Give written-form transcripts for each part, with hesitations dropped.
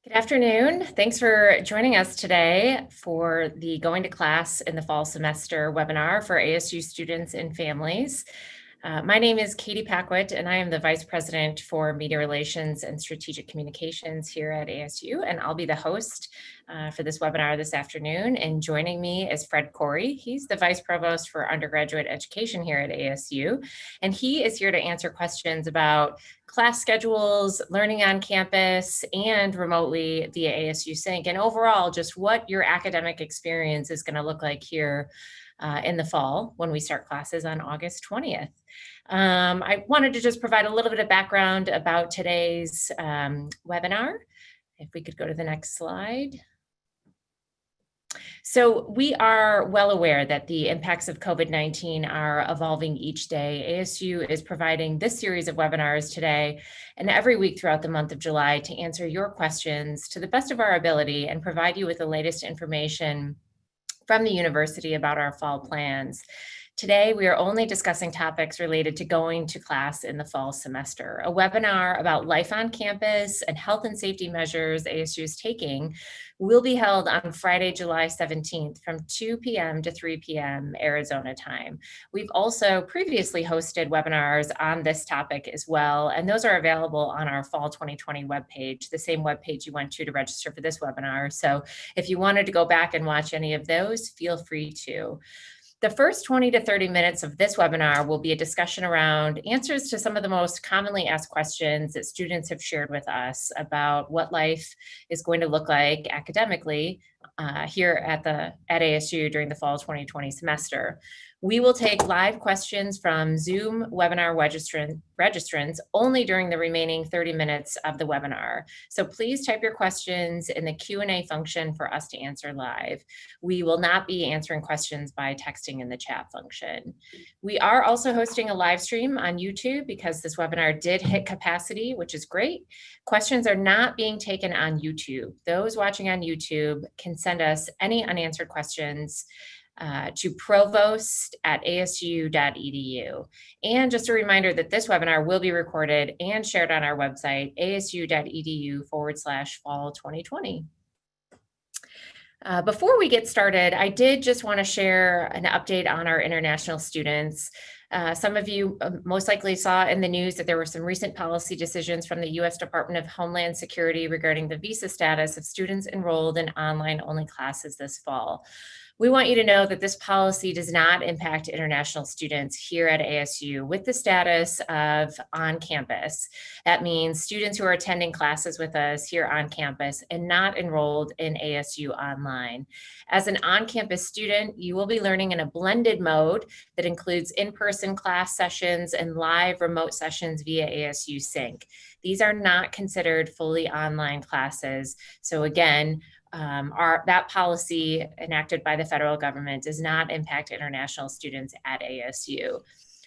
Good afternoon. Thanks for joining us today for the Going to Class in the Fall Semester webinar for ASU students and families. My name is Katie Paquette, and I am the Vice President for Media Relations and Strategic Communications here at ASU, and I'll be the host for this webinar this afternoon. And joining me is Fred Corey. He's the Vice Provost for Undergraduate Education here at ASU, and he is here to answer questions about class schedules, learning on campus, and remotely via ASU Sink, and overall just what your academic experience is going to look like here in the fall when we start classes on August 20th. I wanted to just provide a little bit of background about today's webinar. If we could go to the next slide. So we are well aware that the impacts of COVID-19 are evolving each day. ASU is providing this series of webinars today and every week throughout the month of July to answer your questions to the best of our ability and provide you with the latest information from the university about our fall plans. Today, we are only discussing topics related to going to class in the fall semester. A webinar about life on campus and health and safety measures ASU is taking will be held on Friday, July 17th from 2 p.m. to 3 p.m. Arizona time. We've also previously hosted webinars on this topic as well, and those are available on our fall 2020 webpage, the same webpage you went to register for this webinar. So if you wanted to go back and watch any of those, feel free to. The first 20 to 30 minutes of this webinar will be a discussion around answers to some of the most commonly asked questions that students have shared with us about what life is going to look like academically here at ASU during the fall 2020 semester. We will take live questions from Zoom webinar registrants only during the remaining 30 minutes of the webinar. So please type your questions in the Q&A function for us to answer live. We will not be answering questions by texting in the chat function. We are also hosting a live stream on YouTube because this webinar did hit capacity, which is great. Questions are not being taken on YouTube. Those watching on YouTube can send us any unanswered questions to provost@asu.edu. And just a reminder that this webinar will be recorded and shared on our website, asu.edu/fall2020. Before we get started, I did just want to share an update on our international students. Some of you most likely saw in the news that there were some recent policy decisions from the U.S. Department of Homeland Security regarding the visa status of students enrolled in online-only classes this fall. We want you to know that this policy does not impact international students here at ASU with the status of on campus. That means students who are attending classes with us here on campus and not enrolled in ASU Online. As an on-campus student, you will be learning in a blended mode that includes in-person class sessions and live remote sessions via ASU Sink. These are not considered fully online classes. So again, that policy enacted by the federal government does not impact international students at ASU.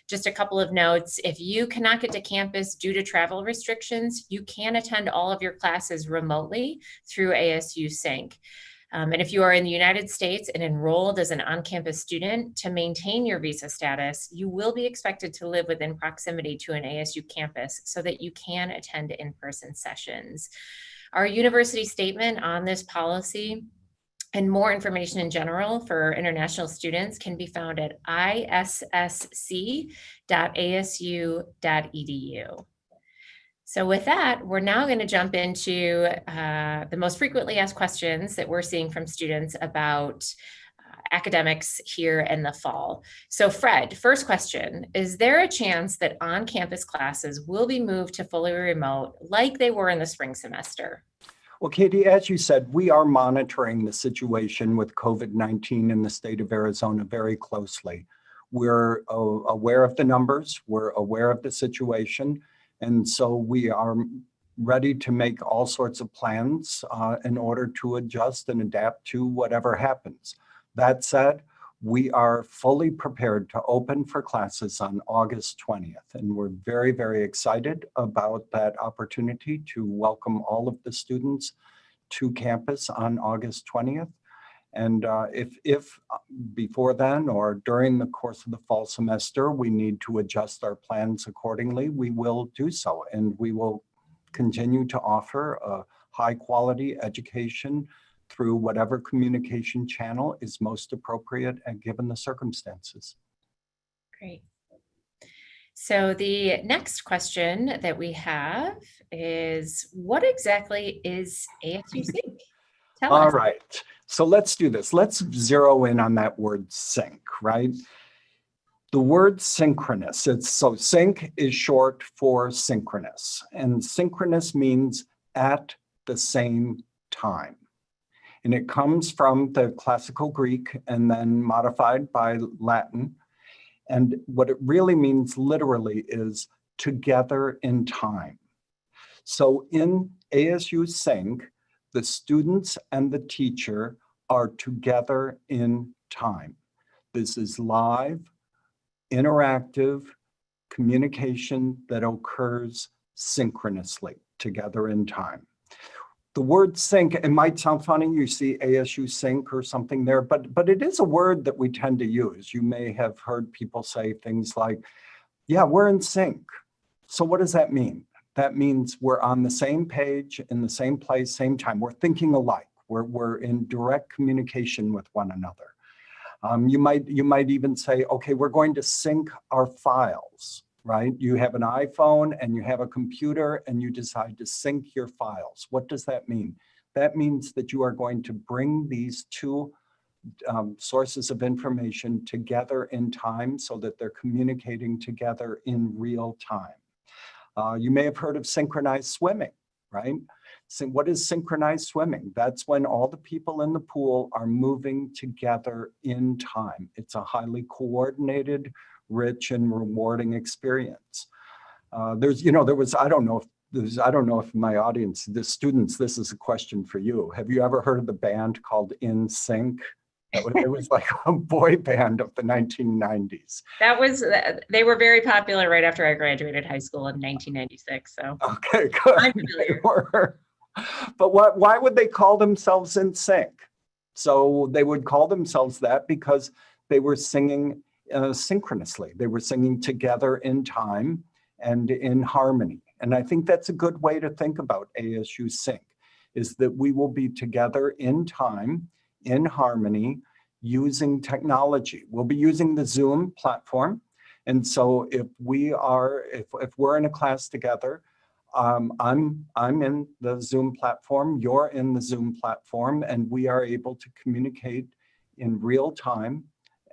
Just a couple of notes. If you cannot get to campus due to travel restrictions, you can attend all of your classes remotely through ASU Sink. And if you are in the United States and enrolled as an on-campus student, to maintain your visa status, you will be expected to live within proximity to an ASU campus so that you can attend in-person sessions. Our university statement on this policy and more information in general for international students can be found at issc.asu.edu. So with that, we're now going to jump into the most frequently asked questions that we're seeing from students about academics here in the fall. So Fred, first question, is there a chance that on-campus classes will be moved to fully remote like they were in the spring semester? Well, Katie, as you said, we are monitoring the situation with COVID-19 in the state of Arizona very closely. We're aware of the numbers, we're aware of the situation, and so we are ready to make all sorts of plans in order to adjust and adapt to whatever happens. That said, we are fully prepared to open for classes on August 20th, and we're very, very excited about that opportunity to welcome all of the students to campus on August 20th. And if before then or during the course of the fall semester, we need to adjust our plans accordingly, we will do so, and we will continue to offer a high quality education through whatever communication channel is most appropriate and given the circumstances. Great. So the next question that we have is, what exactly is ASU Sink? Tell All us. right, so let's do this. Let's zero in on that word sync, right? The word synchronous, so sync is short for synchronous, and synchronous means at the same time. And it comes from the classical Greek and then modified by Latin. And what it really means literally is together in time. So in ASU Sink, the students and the teacher are together in time. This is live, interactive communication that occurs synchronously together in time. The word sync, it might sound funny, you see ASU Sink or something there, but it is a word that we tend to use. You may have heard people say things like, yeah, we're in sync. So what does that mean? That means we're on the same page, in the same place, same time. We're thinking alike. We're in direct communication with one another. You might even say, okay, we're going to sync our files, right? You have an iPhone and you have a computer and you decide to sync your files. What does that mean? That means that you are going to bring these two sources of information together in time so that they're communicating together in real time. You may have heard of synchronized swimming, right? So what is synchronized swimming? That's when all the people in the pool are moving together in time. It's a highly coordinated, rich, and rewarding experience. I don't know if my audience, the students, this is a question for you. Have you ever heard of the band called InSync? It was like a boy band of the 1990s. They were very popular right after I graduated high school in 1996. So okay, good. I'm familiar. But why would they call themselves in sync? So they would call themselves that because they were singing synchronously. They were singing together in time and in harmony. And I think that's a good way to think about ASU Sink, is that we will be together in time, in harmony, using technology. We'll be using the Zoom platform. And so if we're in a class together, I'm in the Zoom platform, you're in the Zoom platform, and we are able to communicate in real time.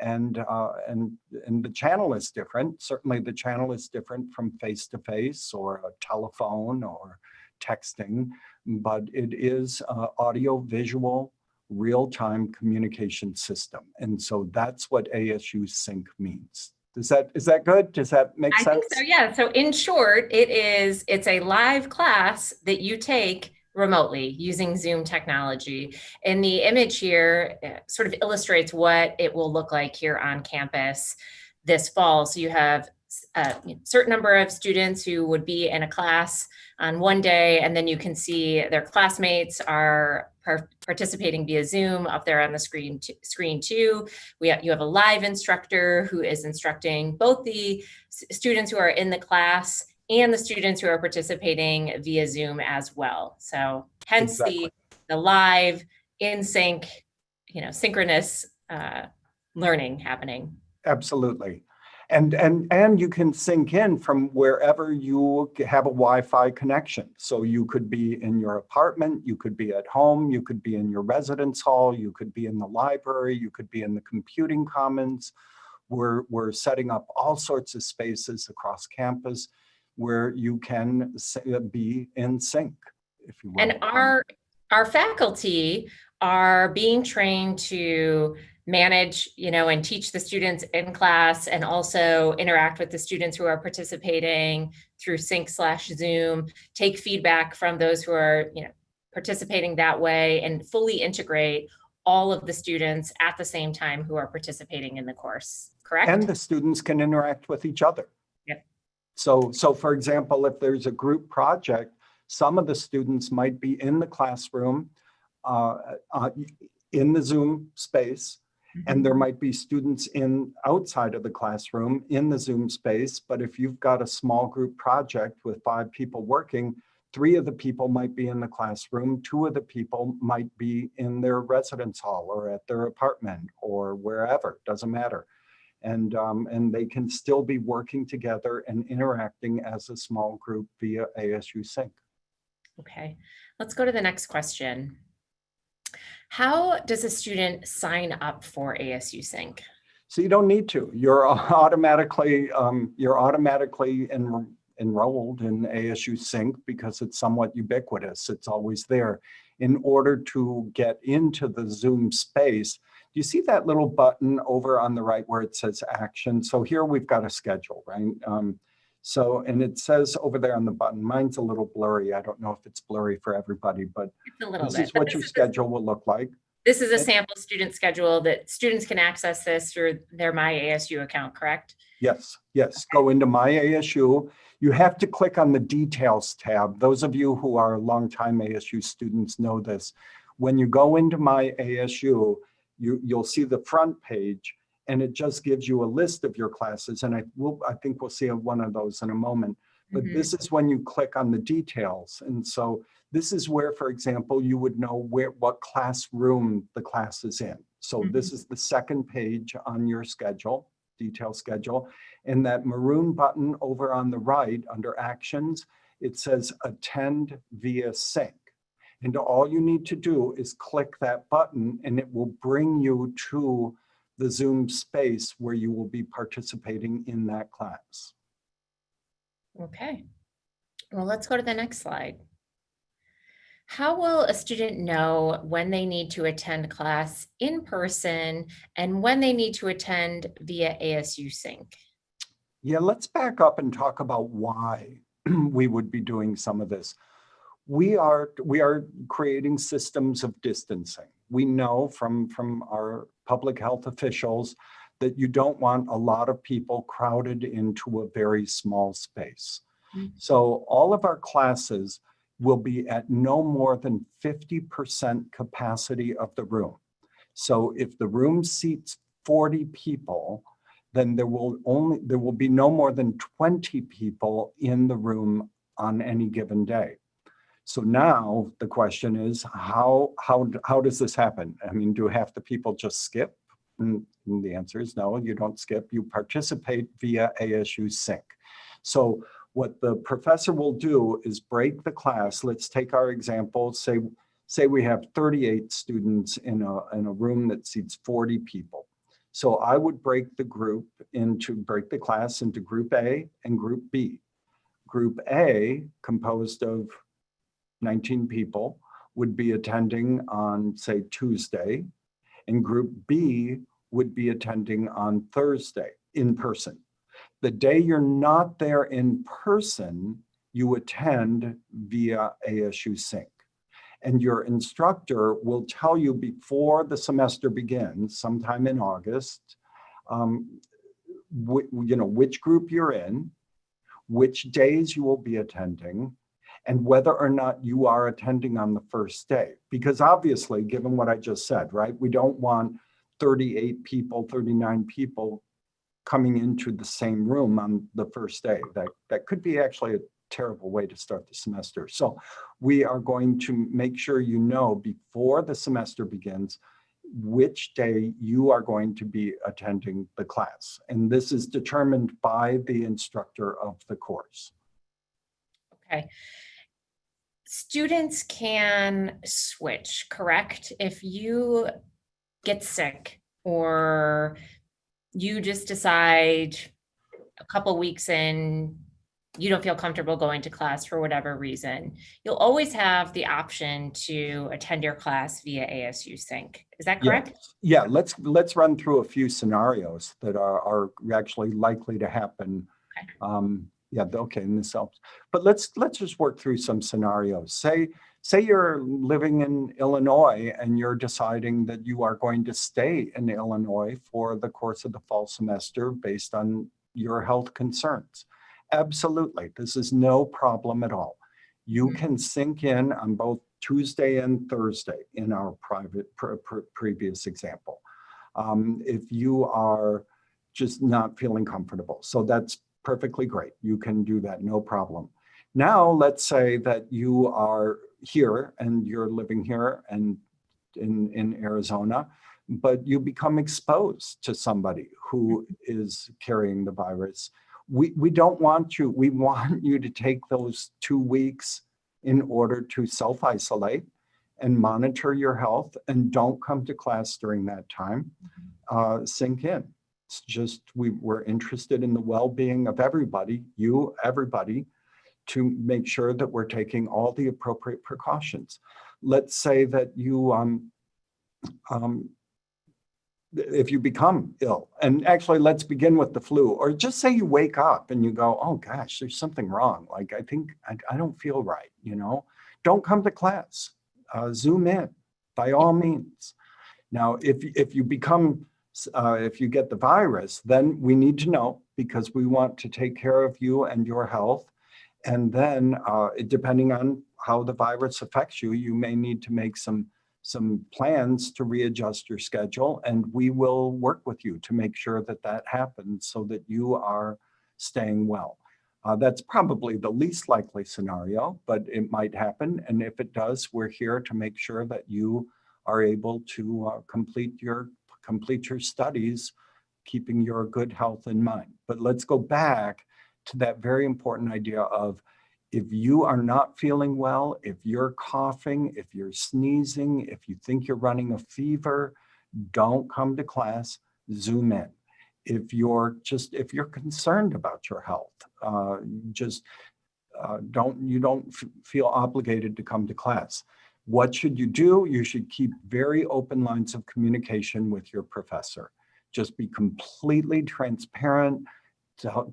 And the channel is different. Certainly the channel is different from face-to-face or a telephone or texting, but it is audio visual real-time communication system. And so that's what ASU Sink means. Is that good? Does that make sense? I think so, yeah. So in short, it's a live class that you take remotely using Zoom technology. And the image here sort of illustrates what it will look like here on campus this fall. So you have a certain number of students who would be in a class on one day, and then you can see their classmates are participating via Zoom up there on the screen too. You have a live instructor who is instructing both the students who are in the class and the students who are participating via Zoom as well. So hence exactly. the live in sync, synchronous learning happening. Absolutely. And you can sync in from wherever you have a Wi-Fi connection. So you could be in your apartment, you could be at home, you could be in your residence hall, you could be in the library, you could be in the computing commons. We're setting up all sorts of spaces across campus where you can be in sync, if you will. And our faculty are being trained to manage, and teach the students in class, and also interact with the students who are participating through Sync/Zoom, take feedback from those who are, participating that way, and fully integrate all of the students at the same time who are participating in the course, correct? And the students can interact with each other. Yep. So for example, if there's a group project, some of the students might be in the classroom, in the Zoom space, and there might be students outside of the classroom in the Zoom space. But if you've got a small group project with 5 people working, 3 of the people might be in the classroom, 2 of the people might be in their residence hall or at their apartment or wherever, doesn't matter. And they can still be working together and interacting as a small group via ASU Sink. Okay, let's go to the next question. How does a student sign up for ASU Sink? So you don't need to. You're automatically enrolled in ASU Sink because it's somewhat ubiquitous. It's always there. In order to get into the Zoom space, do you see that little button over on the right where it says action? So here we've got a schedule, right? And it says over there on the button, mine's a little blurry. I don't know if it's blurry for everybody, but this is what your schedule will look like. This is a sample student schedule that students can access this through their My ASU account, correct? Yes, yes. Go into My ASU. You have to click on the Details tab. Those of you who are longtime ASU students know this. When you go into My ASU, you'll see the front page, and it just gives you a list of your classes. And I think we'll see one of those in a moment. But this is when you click on the details. And so this is where, for example, you would know what classroom the class is in. So this is the second page on your schedule, detail schedule. And that maroon button over on the right under Actions, it says Attend via Sink. And all you need to do is click that button, and it will bring you to the Zoom space where you will be participating in that class. Okay, well, let's go to the next slide. How will a student know when they need to attend class in person and when they need to attend via ASU Sink? Yeah, let's back up and talk about why we would be doing some of this. We are creating systems of distancing. We know from our public health officials that you don't want a lot of people crowded into a very small space. So all of our classes will be at no more than 50% capacity of the room. So if the room seats 40 people, then there will be no more than 20 people in the room on any given day. So now the question is, how does this happen? I mean, do half the people just skip? And the answer is no, you don't skip. You participate via ASU Sink. So what the professor will do is break the class. Let's take our example. Say we have 38 students in a room that seats 40 people. So I would break the class into Group A and Group B. Group A, composed of 19 people, would be attending on, say, Tuesday, and Group B would be attending on Thursday in person. The day you're not there in person, you attend via ASU Sink. And your instructor will tell you before the semester begins, sometime in August, which group you're in, which days you will be attending, and whether or not you are attending on the first day. Because obviously, given what I just said, right, we don't want 38 people, 39 people coming into the same room on the first day. That could be actually a terrible way to start the semester. So we are going to make sure you know before the semester begins which day you are going to be attending the class. And this is determined by the instructor of the course. Okay. Students can switch, correct? If you get sick or you just decide a couple weeks in, you don't feel comfortable going to class for whatever reason, you'll always have the option to attend your class via ASU Sink. Is that correct? Yeah, let's run through a few scenarios that are actually likely to happen. Okay. And this helps. But let's just work through some scenarios. Say you're living in Illinois and you're deciding that you are going to stay in Illinois for the course of the fall semester based on your health concerns. Absolutely, this is no problem at all. You can sync in on both Tuesday and Thursday in our previous example. If you are just not feeling comfortable, so that's perfectly great. You can do that, no problem. Now, let's say that you are here and you're living here and in Arizona, but you become exposed to somebody who is carrying the virus. We don't want you, we want you to take those 2 weeks in order to self-isolate and monitor your health, and don't come to class during that time. Sink in. It's just, we're interested in the well-being of everybody, everybody, to make sure that we're taking all the appropriate precautions. Let's say that you, if you become ill, and actually let's begin with the flu, or just say you wake up and you go, oh gosh, there's something wrong. Like, I think I don't feel right, you know, don't come to class, Zoom in by all means. Now, if you become, if you get the virus, then we need to know, because we want to take care of you and your health. And then depending on how the virus affects you, you may need to make some plans to readjust your schedule, and we will work with you to make sure that that happens so that you are staying well. That's probably the least likely scenario, but it might happen. And if it does, we're here to make sure that you are able to complete your studies, keeping your good health in mind. But let's go back to that very important idea of, if you are not feeling well, if you're coughing, if you're sneezing, if you think you're running a fever, don't come to class, Zoom in. If you're concerned about your health, you don't feel obligated to come to class. What should you do? You should keep very open lines of communication with your professor. Just be completely transparent.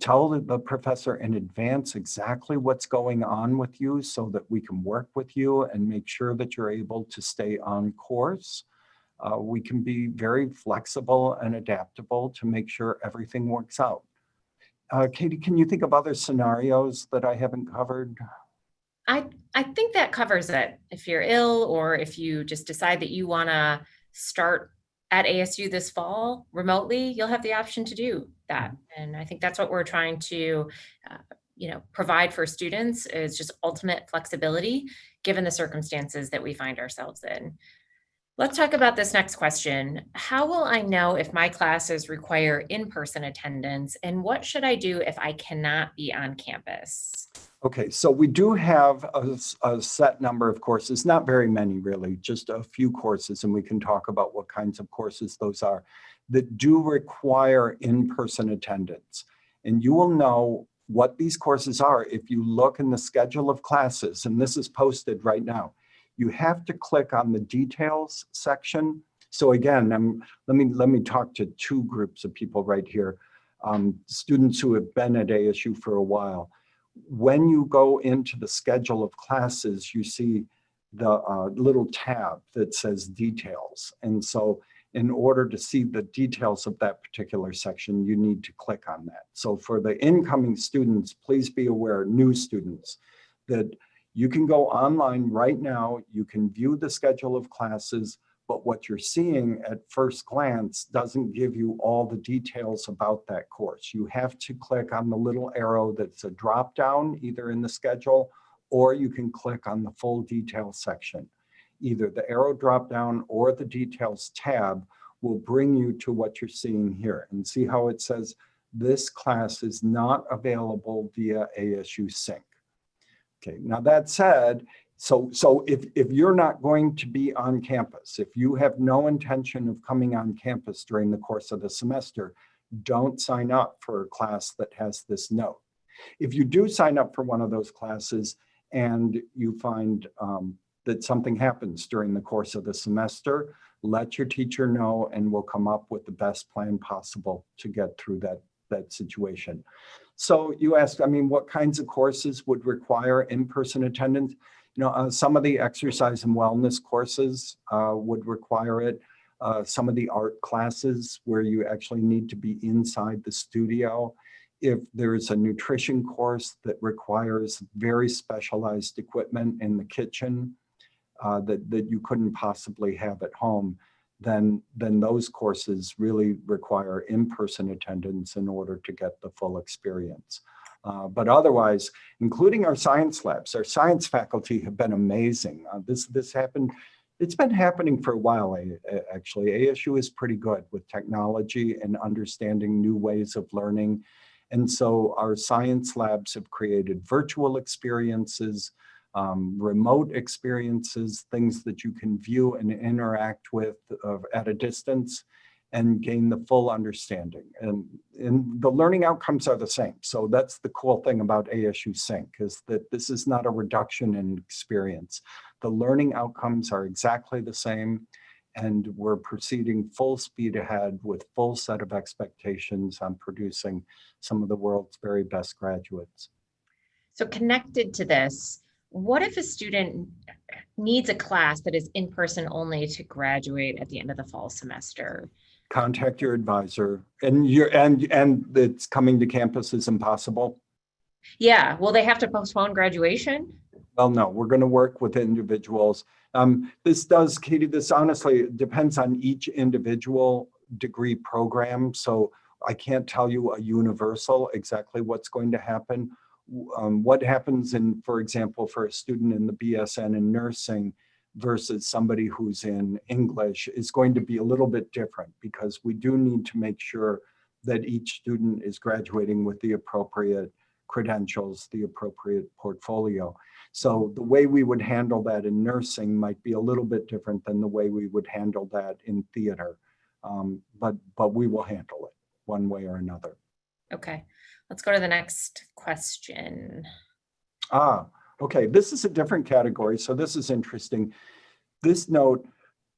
Tell the professor in advance exactly what's going on with you, so that we can work with you and make sure that you're able to stay on course. We can be very flexible and adaptable to make sure everything works out. Katie, can you think of other scenarios that I haven't covered? I think that covers it. If you're ill, or if you just decide that you want to start at ASU this fall remotely, you'll have the option to do that. And I think that's what we're trying to provide for students, is just ultimate flexibility given the circumstances that we find ourselves in. Let's talk about this next question. How will I know if my classes require in-person attendance, and what should I do if I cannot be on campus? Okay, so we do have a set number of courses, not very many really, just a few courses, and we can talk about what kinds of courses those are, that do require in-person attendance. And you will know what these courses are if you look in the schedule of classes, and this is posted right now. You have to click on the details section. So again, let me talk to two groups of people right here, students who have been at ASU for a while. When you go into the schedule of classes, you see the little tab that says details. And so in order to see the details of that particular section, you need to click on that. So for the incoming students, please be aware, new students, that you can go online right now, you can view the schedule of classes, but what you're seeing at first glance doesn't give you all the details about that course. You have to click on the little arrow that's a drop down, either in the schedule, or you can click on the full details section. Either the arrow drop down or the details tab will bring you to what you're seeing here. And see how it says, this class is not available via ASU Sink. Okay, now that said, so if you're not going to be on campus, if you have no intention of coming on campus during the course of the semester, don't sign up for a class that has this note. If you do sign up for one of those classes and you find that something happens during the course of the semester, let your teacher know, and we'll come up with the best plan possible to get through that situation. So you asked, what kinds of courses would require in-person attendance? Some of the exercise and wellness courses would require it. Some of the art classes where you actually need to be inside the studio. If there's a nutrition course that requires very specialized equipment in the kitchen that you couldn't possibly have at home, then those courses really require in-person attendance in order to get the full experience. But otherwise, including our science labs, our science faculty have been amazing. This happened, it's been happening for a while, actually. ASU is pretty good with technology and understanding new ways of learning. And so our science labs have created virtual experiences, remote experiences, things that you can view and interact with at a distance and gain the full understanding. And the learning outcomes are the same. So that's the cool thing about ASU Sink, is that this is not a reduction in experience. The learning outcomes are exactly the same, and we're proceeding full speed ahead with full set of expectations on producing some of the world's very best graduates. So connected to this, what if a student needs a class that is in person only to graduate at the end of the fall semester? Contact your advisor, and it's coming to campus is impossible. Yeah, will they have to postpone graduation? Well, no, we're going to work with individuals. Katie, this honestly depends on each individual degree program. So I can't tell you a universal exactly what's going to happen. What happens for example, for a student in the BSN in nursing versus somebody who's in English is going to be a little bit different, because we do need to make sure that each student is graduating with the appropriate credentials, the appropriate portfolio. So the way we would handle that in nursing might be a little bit different than the way we would handle that in theater. But we will handle it one way or another. Okay, let's go to the next question. Okay, this is a different category, so this is interesting. This note,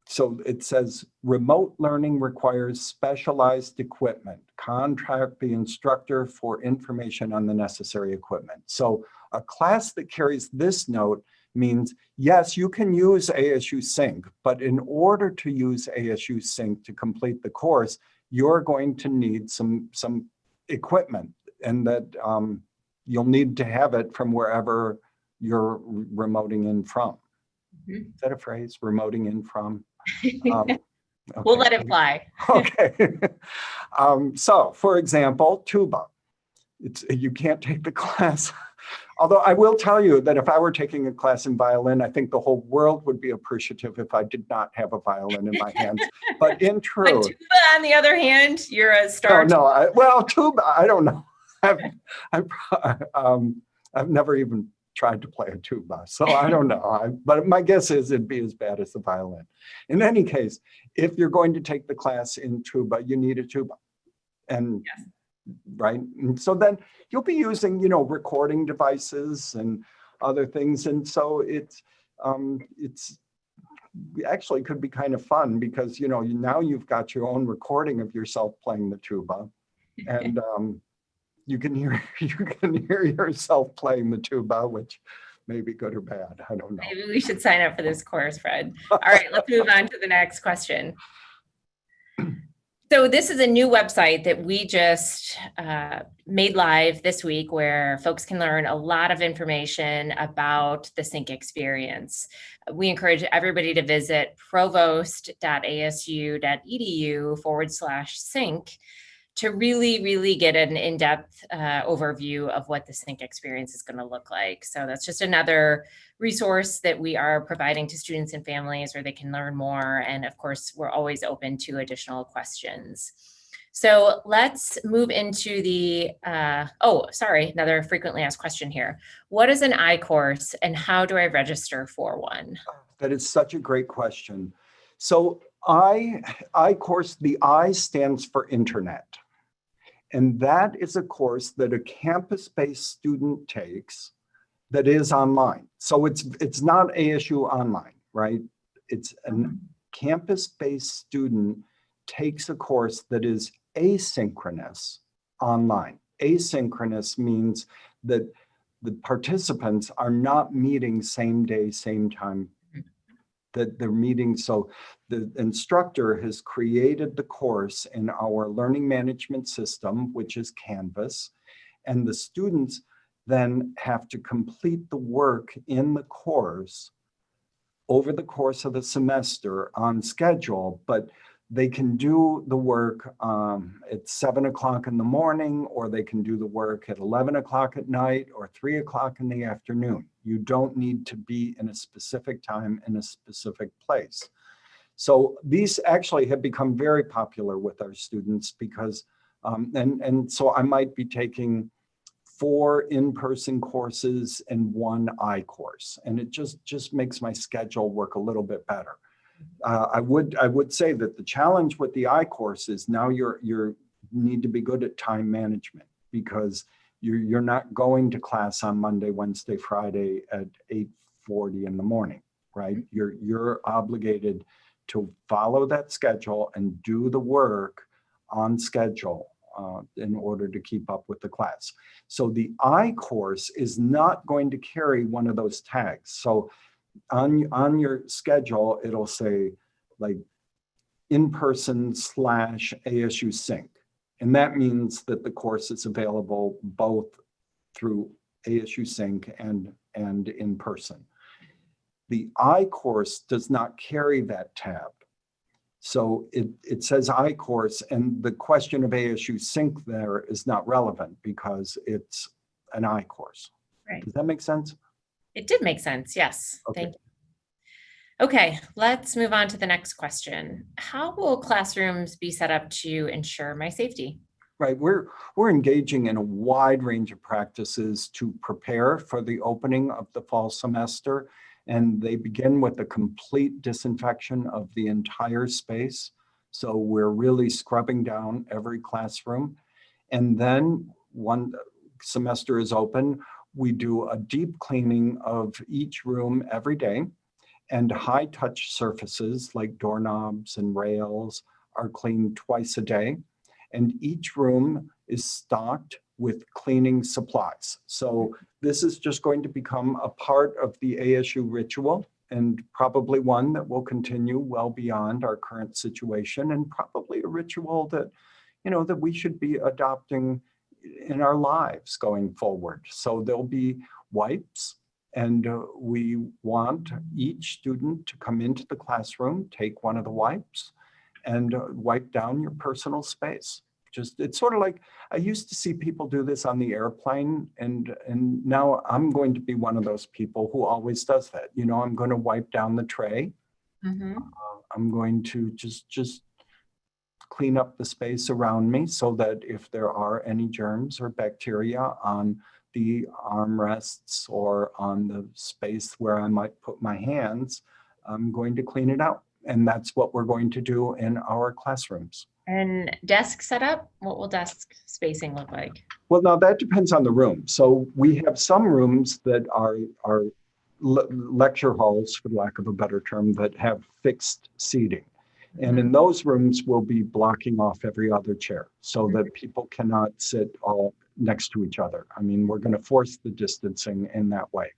so it says, remote learning requires specialized equipment. Contact the instructor for information on the necessary equipment. So a class that carries this note means, yes, you can use ASU Sink, but in order to use ASU Sink to complete the course, you're going to need some equipment, and that you'll need to have it from wherever you're remoting in from. Mm-hmm. Is that a phrase, remoting in from? Okay. We'll let it fly. Okay. So for example, tuba. You can't take the class. Although I will tell you that if I were taking a class in violin, I think the whole world would be appreciative if I did not have a violin in my hands. But in truth, but tuba, on the other hand, you're a star. Tuba, I don't know. I've never even tried to play a tuba, so I don't know. But my guess is it'd be as bad as the violin. In any case, if you're going to take the class in tuba, you need a tuba, and yes. Right. And so then you'll be using, recording devices and other things, and so it's actually could be kind of fun, because now you've got your own recording of yourself playing the tuba, and you can hear yourself playing the tuba, which may be good or bad. I don't know. Maybe we should sign up for this course, Fred. All right, let's move on to the next question. So this is a new website that we just made live this week, where folks can learn a lot of information about the Sink experience. We encourage everybody to visit provost.asu.edu/Sink to really get an in-depth overview of what the Sink experience is going to look like. So that's just another resource that we are providing to students and families where they can learn more. And of course, we're always open to additional questions. So let's move into the, another frequently asked question here. What is an ICourse and how do I register for one? That is such a great question. So ICourse, the I stands for internet. And that is a course that a campus-based student takes that is online. So it's not ASU Online, right? It's a campus-based student takes a course that is asynchronous online. Asynchronous means that the participants are not meeting same day, same time, that they're meeting. So the instructor has created the course in our learning management system, which is Canvas, and the students then have to complete the work in the course over the course of the semester on schedule. But they can do the work at 7 o'clock in the morning, or they can do the work at 11 o'clock at night or 3 o'clock in the afternoon. You don't need to be in a specific time in a specific place. So these actually have become very popular with our students because, and so I might be taking 4 in-person courses and 1 iCourse, and it just makes my schedule work a little bit better. I would say that the challenge with the iCourse is now you need to be good at time management, because you're not going to class on Monday, Wednesday, Friday at 8:40 in the morning, right? You're obligated to follow that schedule and do the work on schedule in order to keep up with the class. So the iCourse is not going to carry one of those tags. So on your schedule, it'll say like InPerson / ASU Sink. And that means that the course is available both through ASU Sink and in person. The iCourse does not carry that tab. So it says iCourse, and the question of ASU Sink there is not relevant because it's an iCourse. Right. Does that make sense? It did make sense, yes. Okay. Thank you. Okay, let's move on to the next question. How will classrooms be set up to ensure my safety? Right, we're engaging in a wide range of practices to prepare for the opening of the fall semester, and they begin with a complete disinfection of the entire space. So we're really scrubbing down every classroom. And then one semester is open, we do a deep cleaning of each room every day, and high touch surfaces like doorknobs and rails are cleaned twice a day. And each room is stocked with cleaning supplies. So this is just going to become a part of the ASU ritual, and probably one that will continue well beyond our current situation, and probably a ritual that, that we should be adopting in our lives going forward. So there'll be wipes, and we want each student to come into the classroom, take one of the wipes, and wipe down your personal space. It's sort of like, I used to see people do this on the airplane, and now I'm going to be one of those people who always does that. I'm going to wipe down the tray. I'm going to just clean up the space around me so that if there are any germs or bacteria on the armrests or on the space where I might put my hands, I'm going to clean it out. And that's what we're going to do in our classrooms. And desk setup, what will desk spacing look like? Well, now that depends on the room. So we have some rooms that are lecture halls, for lack of a better term, that have fixed seating. And in those rooms, we'll be blocking off every other chair so that people cannot sit all next to each other. I mean, we're going to force the distancing in that way.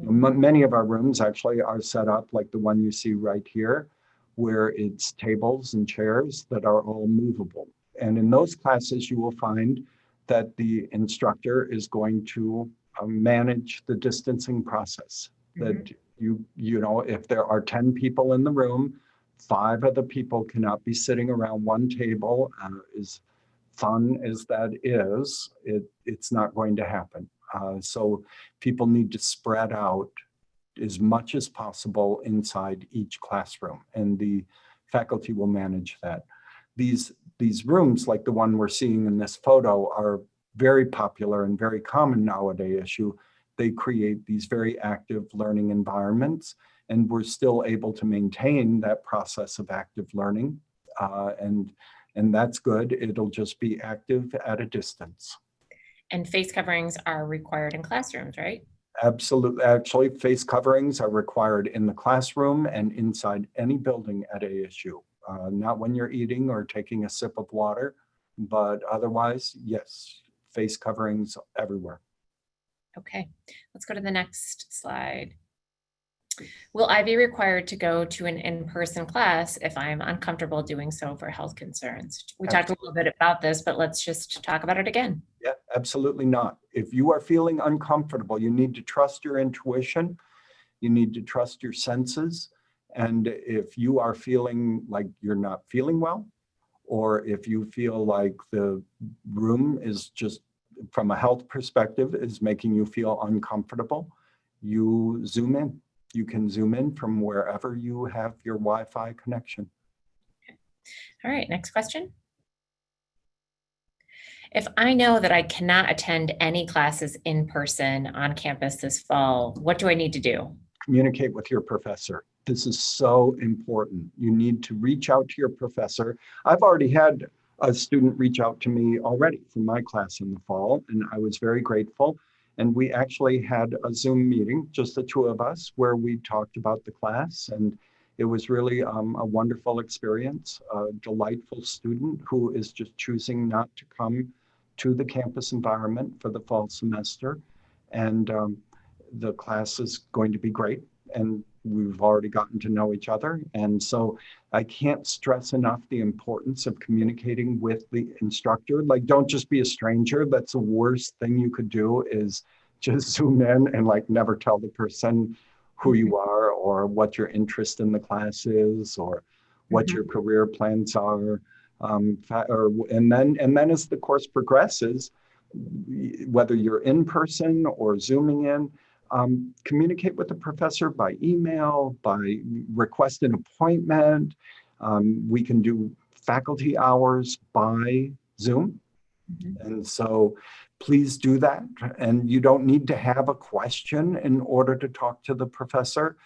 Many of our rooms actually are set up like the one you see right here, where it's tables and chairs that are all movable. And in those classes, you will find that the instructor is going to manage the distancing process. That if there are 10 people in the room, 5 of the people cannot be sitting around one table. As fun as that is, it's not going to happen. So people need to spread out as much as possible inside each classroom, and the faculty will manage that. These rooms, like the one we're seeing in this photo, are very popular and very common now at ASU. They create these very active learning environments, and we're still able to maintain that process of active learning, and that's good. It'll just be active at a distance. And face coverings are required in classrooms, right? Absolutely. Actually, face coverings are required in the classroom and inside any building at ASU. Not when you're eating or taking a sip of water, but otherwise, yes, face coverings everywhere. Okay, let's go to the next slide. Will I be required to go to an in-person class if I'm uncomfortable doing so for health concerns? We talked a little bit about this, but let's just talk about it again. Yeah, absolutely not. If you are feeling uncomfortable, you need to trust your intuition. You need to trust your senses, And if you are feeling like you're not feeling well, or if you feel like the room is just, from a health perspective, is making you feel uncomfortable, you zoom in. You can zoom in from wherever you have your Wi-Fi connection. All right, next question. If I know that I cannot attend any classes in person on campus this fall, what do I need to do? Communicate with your professor. This is so important. You need to reach out to your professor. I've already had a student reach out to me already from my class in the fall, and I was very grateful. And we actually had a Zoom meeting, just the two of us, where we talked about the class. And it was really a wonderful experience, a delightful student who is just choosing not to come to the campus environment for the fall semester. And the class is going to be great. And we've already gotten to know each other. And so I can't stress enough the importance of communicating with the instructor. Like, don't just be a stranger. That's the worst thing you could do, is just zoom in and like never tell the person who you are or what your interest in the class is or what your career plans are. And then as the course progresses, whether you're in person or zooming in, communicate with the professor by email, by request an appointment. We can do faculty hours by Zoom. And so please do that. And you don't need to have a question in order to talk to the professor.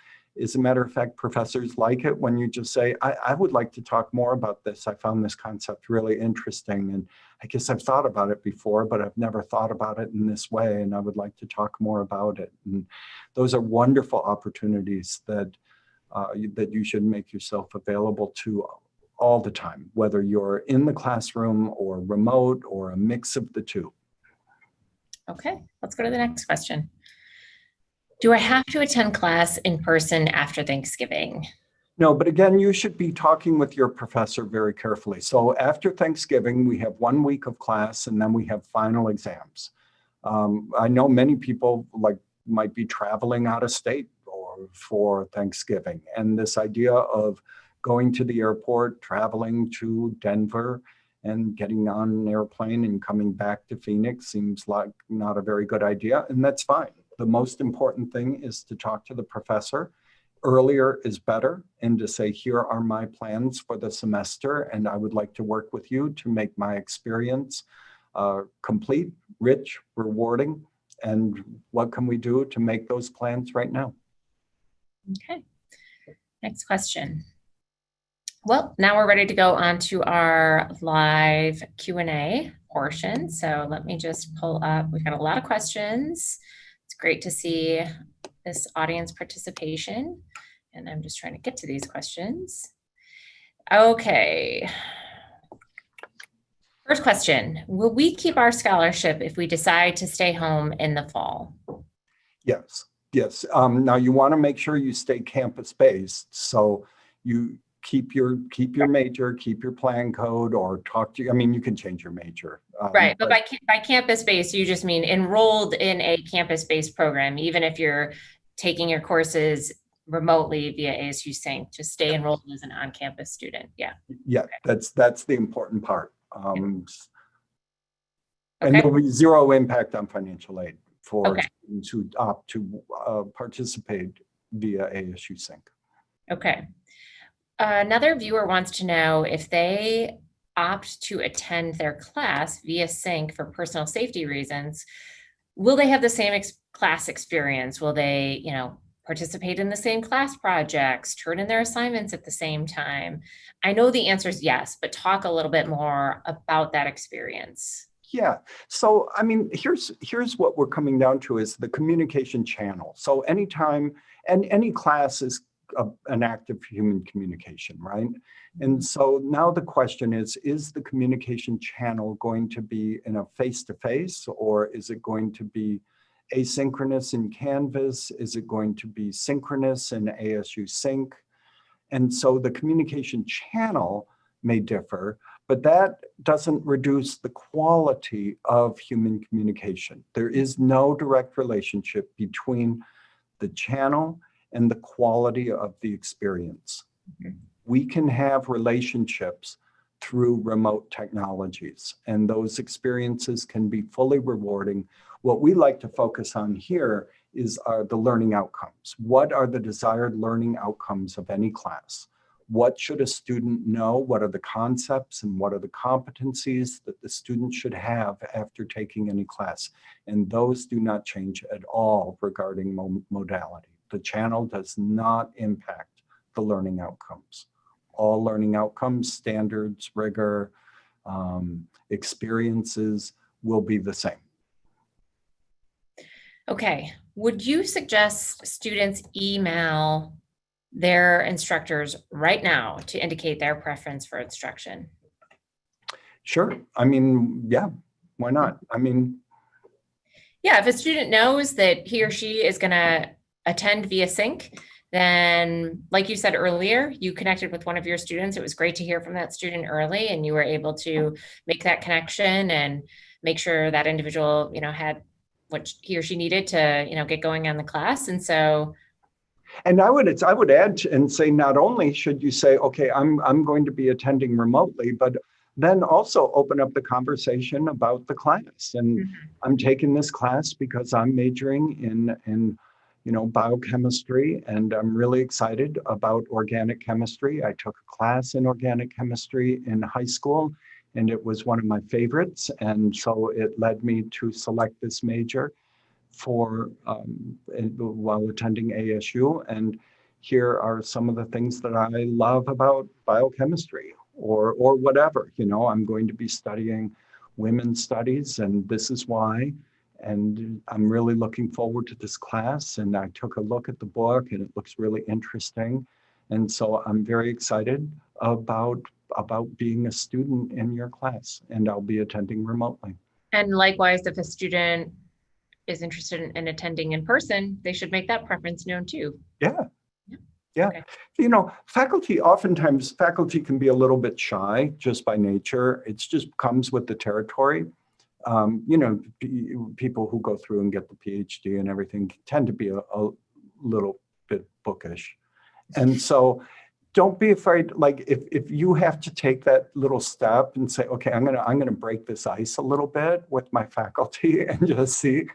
As a matter of fact, professors like it when you just say, I would like to talk more about this. I found this concept really interesting. And I guess I've thought about it before, but I've never thought about it in this way. And I would like to talk more about it. And those are wonderful opportunities that you should make yourself available to all the time, whether you're in the classroom or remote or a mix of the two. Okay, let's go to the next question. Do I have to attend class in person after Thanksgiving? No, but again, you should be talking with your professor very carefully. So after Thanksgiving, we have 1 week of class and then we have final exams. I know many people might be traveling out of state for Thanksgiving, and this idea of going to the airport, traveling to Denver, and getting on an airplane and coming back to Phoenix seems like not a very good idea, and that's fine. The most important thing is to talk to the professor. Earlier is better, and to say, here are my plans for the semester, and I would like to work with you to make my experience complete, rich, rewarding, and what can we do to make those plans right now? Okay, next question. Well, now we're ready to go on to our live Q&A portion. So let me just pull up, we've got a lot of questions. It's great to see this audience participation. And I'm just trying to get to these questions. Okay. First question, will we keep our scholarship if we decide to stay home in the fall? Yes, yes. Now you want to make sure you stay campus-based. So you keep your major, keep your plan code, or talk to, I mean, you can change your major. Right, but by campus-based, you just mean enrolled in a campus-based program, even if you're taking your courses remotely via ASU Sink, to stay enrolled as an on-campus student. Yeah. Yeah, okay. That's the important part. And okay. There'll be zero impact on financial aid for okay. students who opt to participate via ASU Sink. Okay. Another viewer wants to know if they opt to attend their class via Sink for personal safety reasons, will they have the same class experience? Will they, participate in the same class projects, turn in their assignments at the same time? I know the answer is yes, but talk a little bit more about that experience. Yeah. So, I mean, here's what we're coming down to is the communication channel. So anytime, and any class is an act of human communication, right? And so now the question is the communication channel going to be in a face-to-face, or is it going to be asynchronous in Canvas? Is it going to be synchronous in ASU Sink? And so the communication channel may differ, but that doesn't reduce the quality of human communication. There is no direct relationship between the channel and the quality of the experience. Mhm. We can have relationships through remote technologies, and those experiences can be fully rewarding. What we like to focus on here are the learning outcomes. What are the desired learning outcomes of any class? What should a student know? What are the concepts and what are the competencies that the student should have after taking any class? And those do not change at all regarding modality. The channel does not impact the learning outcomes. All learning outcomes, standards, rigor, experiences will be the same. Okay, would you suggest students email their instructors right now to indicate their preference for instruction? Sure. I mean, yeah, why not? I mean, yeah, if a student knows that he or she is going to attend via Sink, then like you said earlier, you connected with one of your students. It was great to hear from that student early, and you were able to make that connection and make sure that individual, had what he or she needed to, get going on the class. And so, and I would add and say, not only should you say, okay, I'm going to be attending remotely, but then also open up the conversation about the class. And I'm taking this class because I'm majoring in biochemistry, and I'm really excited about organic chemistry. I took a class in organic chemistry in high school, and it was one of my favorites. And so it led me to select this major while attending ASU. And here are some of the things that I love about biochemistry or whatever. I'm going to be studying women's studies, and this is why. And I'm really looking forward to this class. And I took a look at the book, and it looks really interesting. And so I'm very excited about being a student in your class, and I'll be attending remotely. and likewise, if a student is interested in attending in person, they should make that preference known too. Yeah. Okay. Faculty can be a little bit shy just by nature. It just comes with the territory. People who go through and get the PhD and everything tend to be a little bit bookish. And so don't be afraid. Like if you have to take that little step and say, okay, I'm gonna break this ice a little bit with my faculty and just see,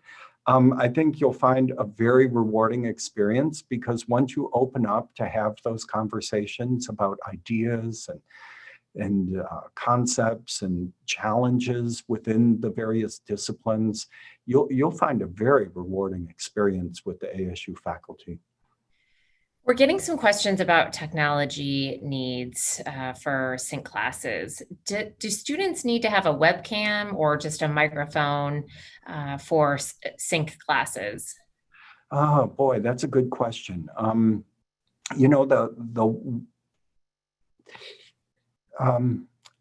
I think you'll find a very rewarding experience, because once you open up to have those conversations about ideas and concepts and challenges within the various disciplines, you'll find a very rewarding experience with the ASU faculty. We're getting some questions about technology needs for Sync classes. Do students need to have a webcam or just a microphone for Sync classes? Oh boy, that's a good question.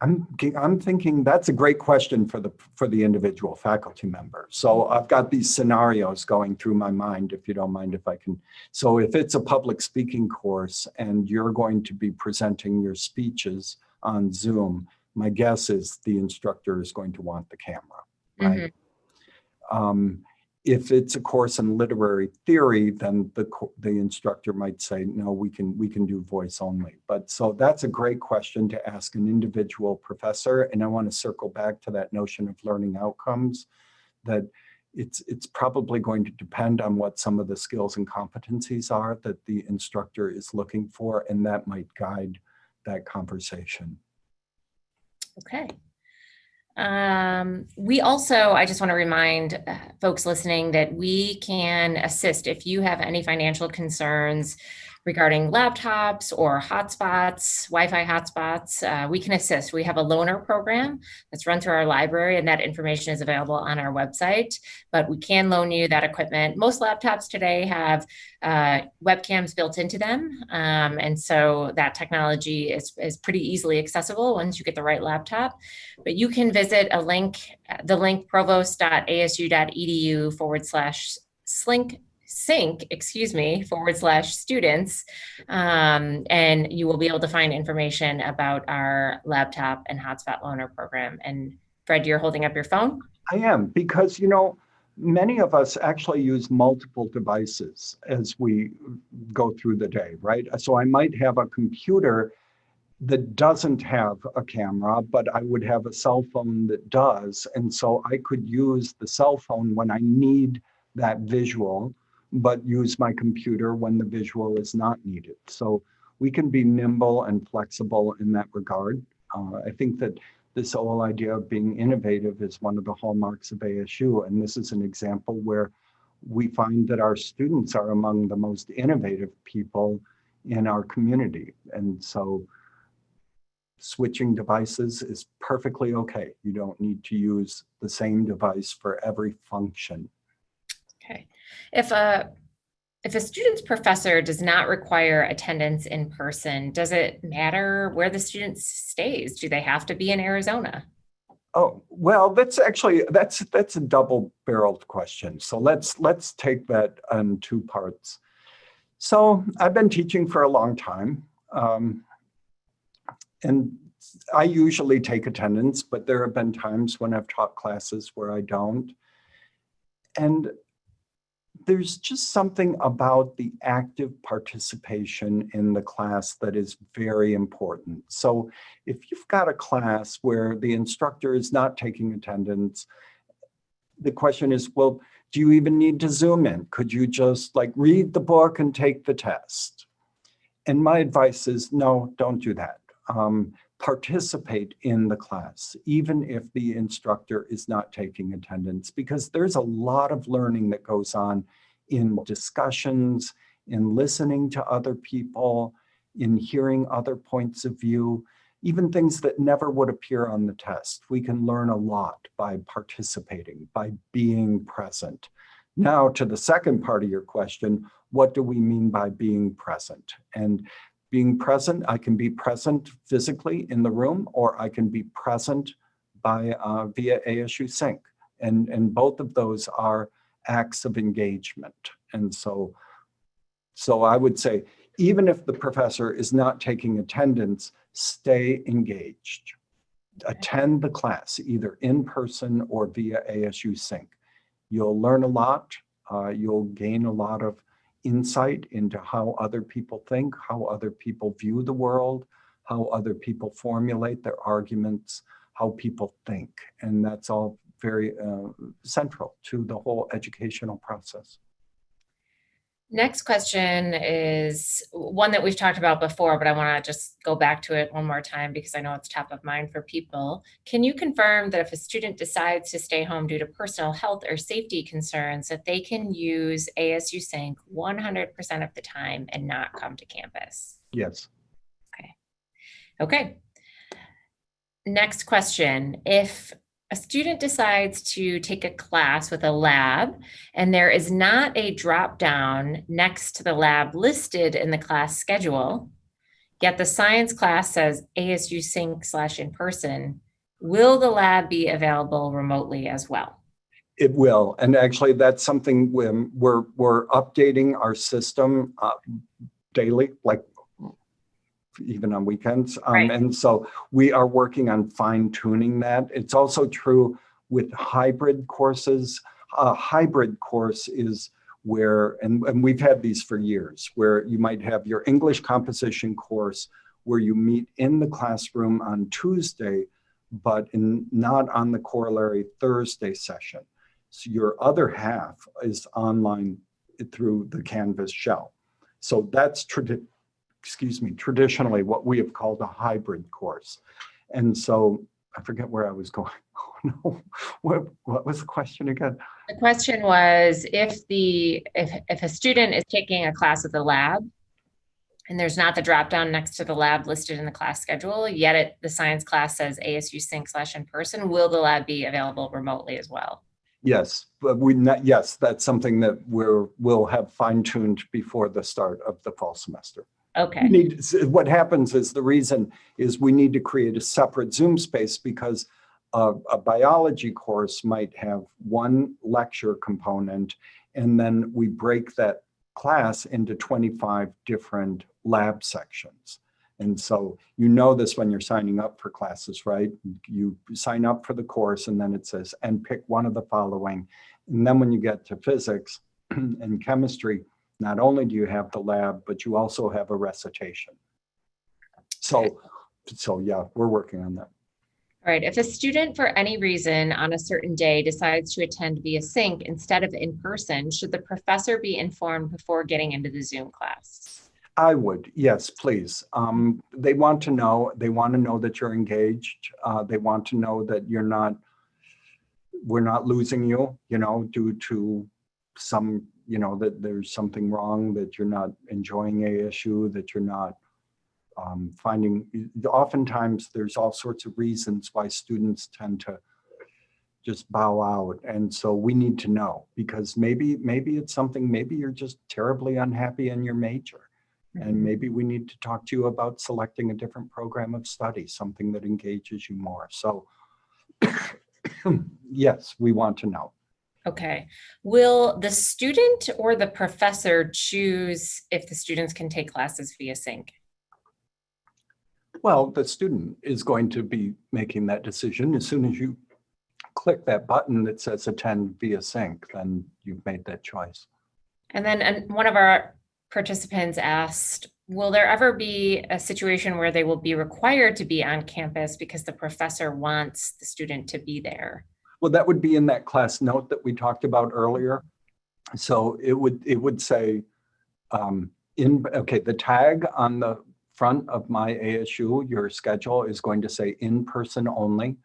I'm thinking that's a great question for the individual faculty member. So I've got these scenarios going through my mind, if you don't mind if I can. So if it's a public speaking course and you're going to be presenting your speeches on Zoom, my guess is the instructor is going to want the camera, right? If it's a course in literary theory, then the instructor might say, no, we can do voice only. But so that's a great question to ask an individual professor. And I want to circle back to that notion of learning outcomes, that it's probably going to depend on what some of the skills and competencies are that the instructor is looking for, and that might guide that conversation. Okay. I just want to remind folks listening that we can assist if you have any financial concerns regarding laptops or hotspots, Wi-Fi hotspots. We can assist. We have a loaner program that's run through our library, and that information is available on our website, but we can loan you that equipment. Most laptops today have webcams built into them. And so that technology is pretty easily accessible once you get the right laptop. But you can visit the link provost.asu.edu/sync/students, and you will be able to find information about our laptop and hotspot loaner program. And Fred, you're holding up your phone? I am, because many of us actually use multiple devices as we go through the day, right? So I might have a computer that doesn't have a camera, but I would have a cell phone that does. And so I could use the cell phone when I need that visual, but use my computer when the visual is not needed. So we can be nimble and flexible in that regard. I think that this whole idea of being innovative is one of the hallmarks of ASU. And this is an example where we find that our students are among the most innovative people in our community. And so switching devices is perfectly okay. You don't need to use the same device for every function. Okay. If a student's professor does not require attendance in person, does it matter where the student stays? Do they have to be in Arizona? Oh, well, that's a double-barreled question. So let's take that in two parts. So I've been teaching for a long time. And I usually take attendance, but there have been times when I've taught classes where I don't. And there's just something about the active participation in the class that is very important. So if you've got a class where the instructor is not taking attendance, the question is, well, do you even need to Zoom in? Could you just like read the book and take the test? And my advice is, no, don't do that. Participate in the class, even if the instructor is not taking attendance, because there's a lot of learning that goes on in discussions, in listening to other people, in hearing other points of view, even things that never would appear on the test. We can learn a lot by participating, by being present. Now to the second part of your question, what do we mean by being present? And being present, I can be present physically in the room, or I can be present by via ASU Sink. And both of those are acts of engagement. And so I would say, even if the professor is not taking attendance, stay engaged. Attend the class, either in person or via ASU Sink. You'll learn a lot. You'll gain a lot of insight into how other people think, how other people view the world, how other people formulate their arguments, how people think. And that's all very central to the whole educational process. Next question is one that we've talked about before, but I want to just go back to it one more time because I know it's top of mind for people. Can you confirm that if a student decides to stay home due to personal health or safety concerns, that they can use ASU Sink 100% of the time and not come to campus? Yes. Okay. Next question. If a student decides to take a class with a lab and there is not a drop down next to the lab listed in the class schedule, yet the science class says ASU Sink / in person, will the lab be available remotely as well? It will. And actually that's something when we're updating our system daily, like even on weekends. Right. And so we are working on fine tuning that. It's also true with hybrid courses. A hybrid course is where, and we've had these for years, where you might have your English composition course where you meet in the classroom on Tuesday, but not on the corollary Thursday session. So your other half is online through the Canvas shell. So that's traditionally what we have called a hybrid course. And so I forget where I was going. Oh no, what was the question again? The question was if a student is taking a class with a lab and there's not the drop down next to the lab listed in the class schedule, yet the science class says ASU Sink / in person, will the lab be available remotely as well? Yes, but yes, that's something that we'll have fine-tuned before the start of the fall semester. Okay. What happens is the reason is we need to create a separate Zoom space because a biology course might have one lecture component, and then we break that class into 25 different lab sections. And so you know this when you're signing up for classes, right? You sign up for the course and then it says, and pick one of the following. And then when you get to physics and chemistry, not only do you have the lab, but you also have a recitation. So yeah, we're working on that. All right. If a student for any reason on a certain day decides to attend via Sync instead of in person, should the professor be informed before getting into the Zoom class? I would, yes, please. They want to know that you're engaged. They want to know that we're not losing you, due to some, that there's something wrong, that you're not enjoying ASU, that you're not oftentimes there's all sorts of reasons why students tend to just bow out. And so we need to know, because maybe it's something, maybe you're just terribly unhappy in your major. And maybe we need to talk to you about selecting a different program of study, something that engages you more. So yes, we want to know. Okay. Will the student or the professor choose if the students can take classes via Sync? Well, the student is going to be making that decision. As soon as you click that button that says attend via Sync, then you've made that choice. And then one of our participants asked, will there ever be a situation where they will be required to be on campus because the professor wants the student to be there? Well, that would be in that class note that we talked about earlier. So it would say, the tag on the front of my ASU, your schedule is going to say in person only.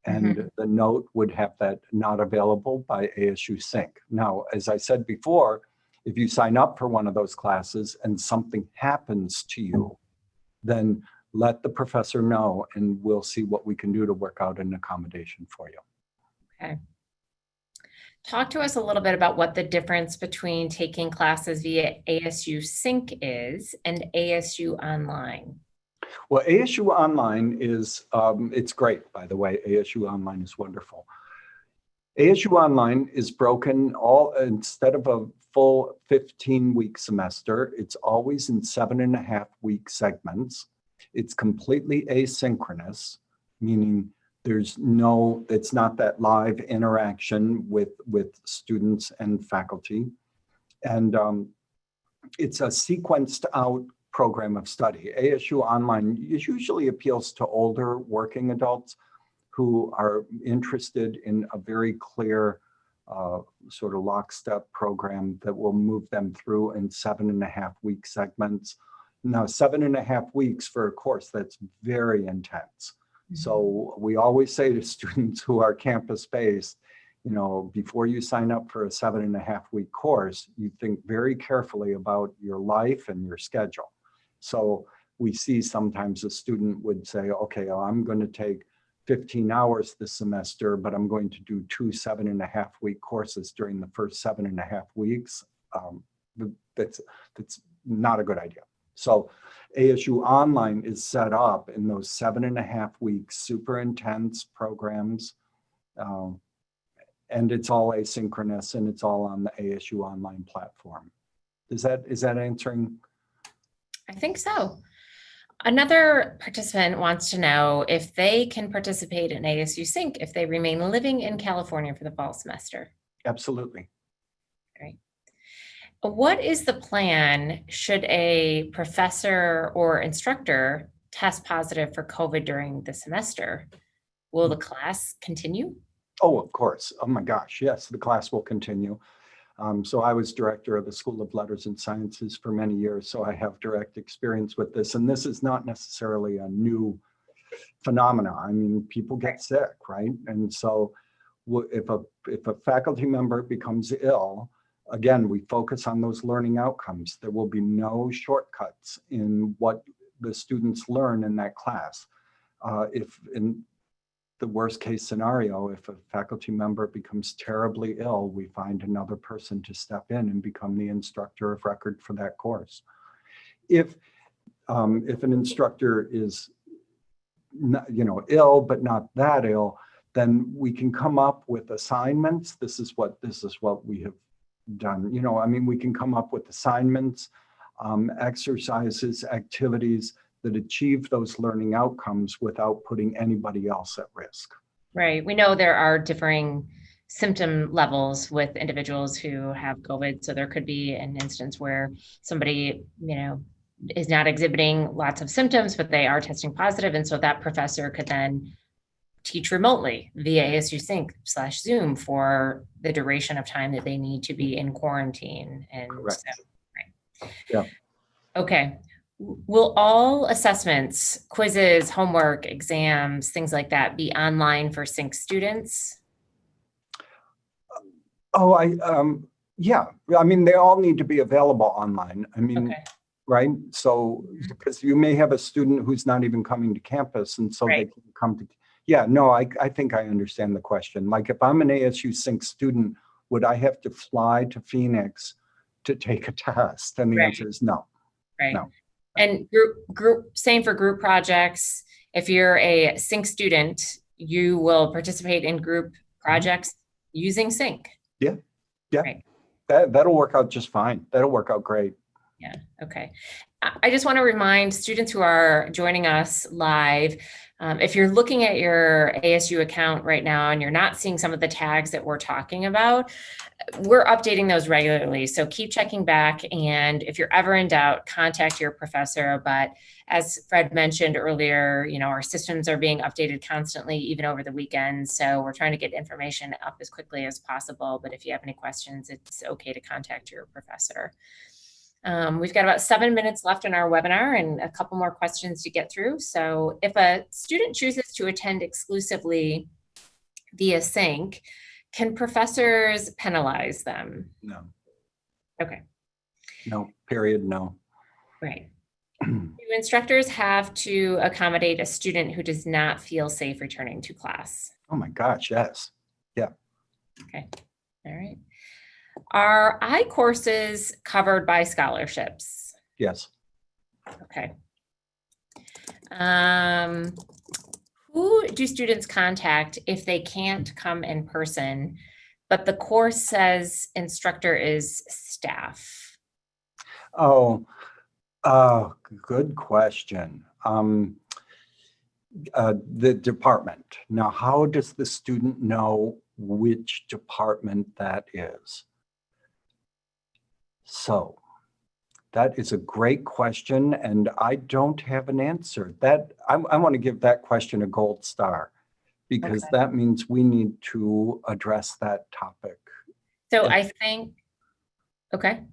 And the note would have that not available by ASU Sink. Now, as I said before, if you sign up for one of those classes and something happens to you, then let the professor know and we'll see what we can do to work out an accommodation for you. Okay. Talk to us a little bit about what the difference between taking classes via ASU Sink is and ASU Online. Well, ASU Online is, it's great, by the way. ASU Online is wonderful. ASU Online is broken instead of a full 15-week semester, it's always in 7.5-week segments. It's completely asynchronous, meaning it's not that live interaction with students and faculty. And it's a sequenced out program of study. ASU Online usually appeals to older working adults who are interested in a very clear sort of lockstep program that will move them through in 7.5-week segments. Now, 7.5 weeks for a course, that's very intense. So we always say to students who are campus-based, before you sign up for a 7.5-week course, you think very carefully about your life and your schedule. So we see sometimes a student would say, okay, I'm going to take 15 hours this semester, but I'm going to do 2 7.5-week courses during the first 7.5 weeks. That's not a good idea. So ASU Online is set up in those 7.5 weeks, super intense programs. And it's all asynchronous and it's all on the ASU Online platform. Is that answering? I think so. Another participant wants to know if they can participate in ASU Sync if they remain living in California for the fall semester. Absolutely. Right. What is the plan should a professor or instructor test positive for COVID during the semester? Will the class continue? Oh, of course. Oh my gosh, yes, the class will continue. So I was director of the School of Letters and Sciences for many years, so I have direct experience with this. And this is not necessarily a new phenomenon. I mean, people get sick, right? And so if a faculty member becomes ill, again, we focus on those learning outcomes. There will be no shortcuts in what the students learn in that class. If in the worst case scenario, if a faculty member becomes terribly ill, we find another person to step in and become the instructor of record for that course. If an instructor is not, ill but not that ill, then we can come up with assignments. This is what we have done. We can come up with assignments, exercises, activities that achieve those learning outcomes without putting anybody else at risk. Right. We know there are differing symptom levels with individuals who have COVID. So there could be an instance where somebody, is not exhibiting lots of symptoms, but they are testing positive. And so that professor could then teach remotely via ASU Sink / Zoom for the duration of time that they need to be in quarantine. And Correct. so, right. Yeah. Okay. Will all assessments, quizzes, homework, exams, things like that be online for Sink students? Oh, yeah. I mean, they all need to be available online. I mean, Okay. right? So, because you may have a student who's not even coming to campus, and so they Right. can come to, yeah, no, I think I understand the question. Like, if I'm an ASU Sync student, would I have to fly to Phoenix to take a test? And the Right. answer is no. Right. No. And same for group projects. If you're a Sync student, you will participate in group projects using Sync. Yeah. Yeah. Right. That'll work out just fine. That'll work out great. Yeah. Okay. I just want to remind students who are joining us live, if you're looking at your ASU account right now and you're not seeing some of the tags that we're talking about, we're updating those regularly. So keep checking back. And if you're ever in doubt, contact your professor. But as Fred mentioned earlier, our systems are being updated constantly, even over the weekend. So we're trying to get information up as quickly as possible. But if you have any questions, it's okay to contact your professor. We've got about 7 minutes left in our webinar and a couple more questions to get through. So if a student chooses to attend exclusively via Sync, can professors penalize them? No. Okay. No, period, no. Right. Do instructors have to accommodate a student who does not feel safe returning to class? Oh my gosh, yes. Yeah. Okay. All right. Are ICourses covered by scholarships? Yes. Okay. Who do students contact if they can't come in person, but the course says instructor is staff? Oh, good question. The department. Now, how does the student know which department that is? So that is a great question, and I don't have an answer. That I want to give that question a gold star, because Okay. that means we need to address that topic. So I think, okay.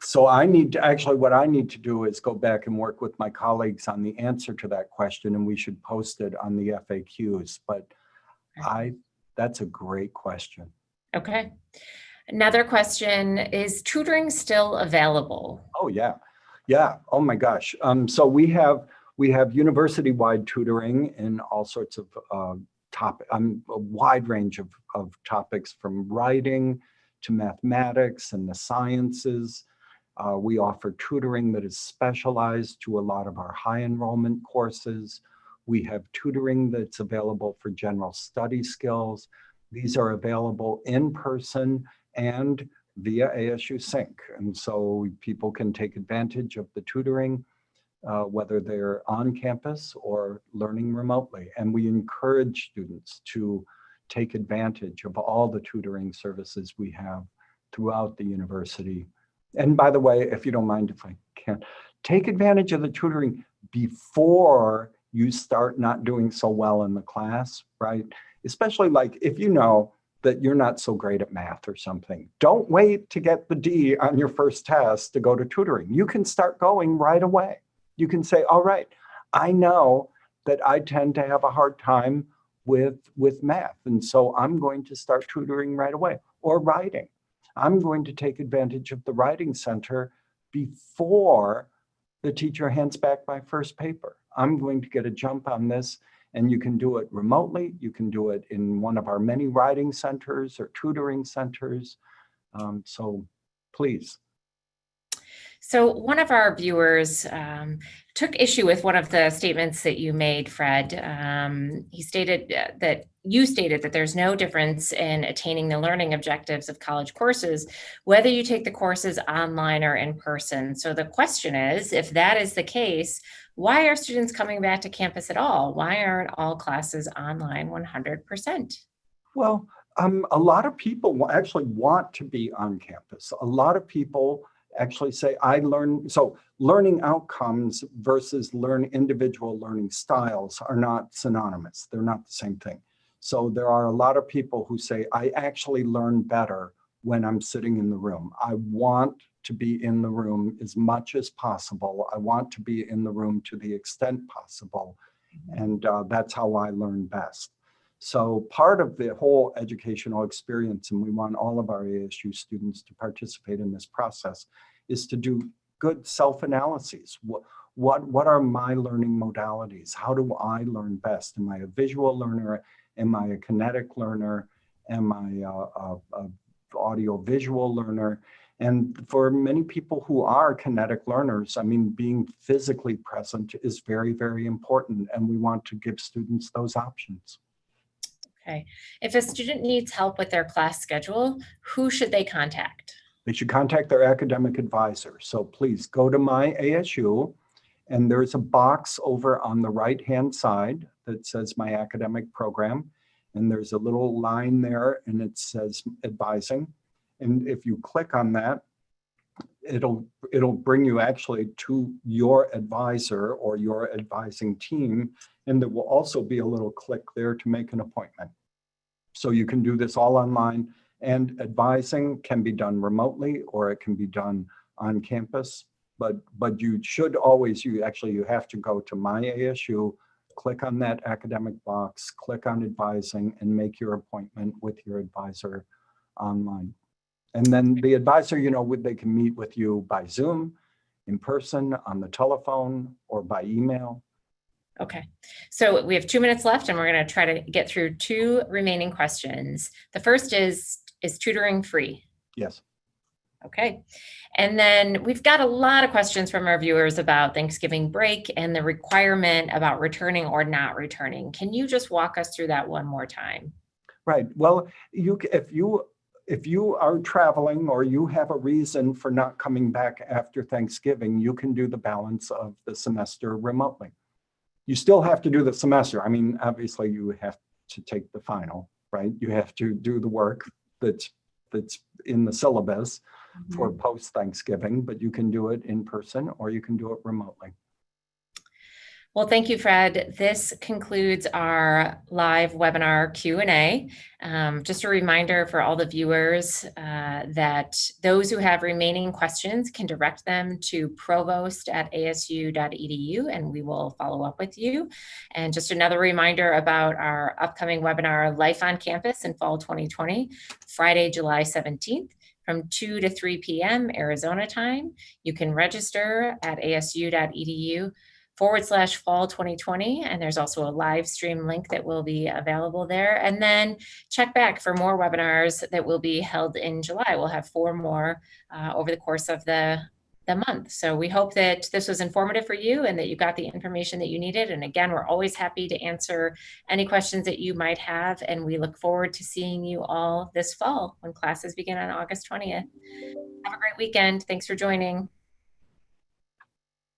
So I need to, actually, what I need to do is go back and work with my colleagues on the answer to that question, and we should post it on the FAQs. But that's a great question. Okay. Another question, is tutoring still available? Oh yeah, yeah. Oh my gosh. So we have university-wide tutoring in all sorts of a wide range of topics, from writing to mathematics and the sciences. We offer tutoring that is specialized to a lot of our high enrollment courses. We have tutoring that's available for general study skills. These are available in person and via ASU Sink. And so people can take advantage of the tutoring, whether they're on campus or learning remotely. And we encourage students to take advantage of all the tutoring services we have throughout the university. And by the way, if you don't mind, if I can, take advantage of the tutoring before you start not doing so well in the class, right? Especially like if you know that you're not so great at math or something. Don't wait to get the D on your first test to go to tutoring. You can start going right away. You can say, all right, I know that I tend to have a hard time with math. And so I'm going to start tutoring right away, or writing. I'm going to take advantage of the writing center before the teacher hands back my first paper. I'm going to get a jump on this. And you can do it remotely. You can do it in one of our many writing centers or tutoring centers. So please. So one of our viewers took issue with one of the statements that you made, Fred. He stated that you stated that there's no difference in attaining the learning objectives of college courses, whether you take the courses online or in person. So the question is, if that is the case, why are students coming back to campus at all? Why aren't all classes online 100%? Well, a lot of people actually want to be on campus. A lot of people actually say, I learn, so learning outcomes versus individual learning styles are not synonymous. They're not the same thing. So there are a lot of people who say, I actually learn better when I'm sitting in the room. I want to be in the room as much as possible. I want to be in the room to the extent possible. And that's how I learn best. So part of the whole educational experience, and we want all of our ASU students to participate in this process, is to do good self-analyses. What are my learning modalities? How do I learn best? Am I a visual learner? Am I a kinetic learner? Am I a audio-visual learner? And for many people who are kinetic learners, I mean, being physically present is very, very important. And we want to give students those options. Okay. If a student needs help with their class schedule, who should they contact? They should contact their academic advisor. So please go to My ASU, and there's a box over on the right-hand side that says My Academic Program. And there's a little line there, and it says Advising. And if you click on that, it'll bring you actually to your advisor or your advising team. And there will also be a little click there to make an appointment. So you can do this all online, and advising can be done remotely or it can be done on campus. But you should always, you have to go to My ASU, click on that academic box, click on advising, and make your appointment with your advisor online. And then the advisor, they can meet with you by Zoom, in person, on the telephone, or by email. Okay, so we have 2 minutes left, and we're going to try to get through 2 remaining questions. The first is tutoring free? Yes. Okay, and then we've got a lot of questions from our viewers about Thanksgiving break and the requirement about returning or not returning. Can you just walk us through that one more time? Right. Well, if you are traveling or you have a reason for not coming back after Thanksgiving, you can do the balance of the semester remotely. You still have to do the semester. I mean, obviously you have to take the final, right? You have to do the work that's in the syllabus for post-Thanksgiving, but you can do it in person or you can do it remotely. Well, thank you, Fred. This concludes our live webinar Q&A. Just a reminder for all the viewers that those who have remaining questions can direct them to provost@asu.edu, and we will follow up with you. And just another reminder about our upcoming webinar, Life on Campus in Fall 2020, Friday, July 17th. From 2 to 3 p.m. Arizona time. You can register at asu.edu/fall 2020. And there's also a live stream link that will be available there. And then check back for more webinars that will be held in July. We'll have 4 more over the course of the month. So we hope that this was informative for you and that you got the information that you needed. And again, we're always happy to answer any questions that you might have. And we look forward to seeing you all this fall when classes begin on August 20th. Have a great weekend. Thanks for joining.